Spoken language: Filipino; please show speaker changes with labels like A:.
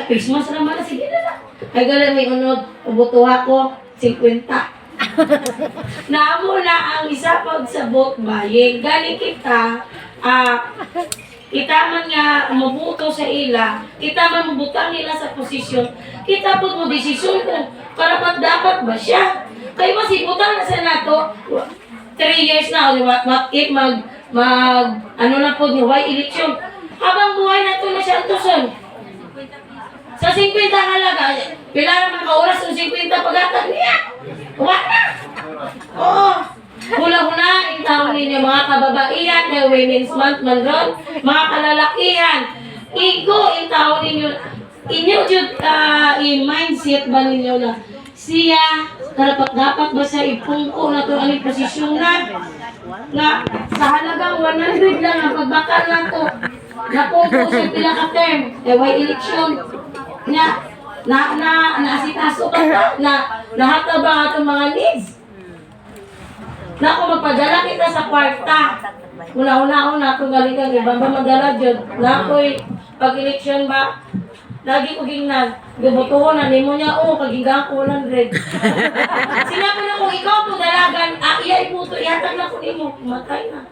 A: Christmas naman na, sige na. Ay gano'n may unod, ubutuha ko, 50. Naamo na ang isa pagsabot bayig. Galing kita, kita man nga mabuto sa ila, kita man mabutang nila sa posisyon, kita po mo desisyon kung karapat dapat ba siya. Kaya masibutang na sa nato, 3 years na, what if ano na po niya, why election? Habang buhay na ito na siya tuson. Sa 50 halaga, pila naman ka-oras ng 50 pag-atag niya. Wala! Oo. Hula-hula, yung tawag ninyo mga kababaihan, na Women's Month man ron, mga kalalakihan. Igo, yung tawag ninyo, inyo jud i-mindset ba ninyo na siya, dapat ba siya ipungko na ito ang posisyon na sa halagang 100 lang ang pagbakal na ito. Napungko siya pila ka-term, why election? Naasikaso ka na lahat na ba itong mga needs? Na kung magpadala kita sa kwarta, una-una kung galing kang ibang ba magdala dyan, na ako'y pag-eleksyon ba, lagi ko gingnan, gubutuho na, nimo niya, kagigang ko 100. Sinabi na kung ikaw po dalagan, iya iputo, ihatag na ko nimo, matay na.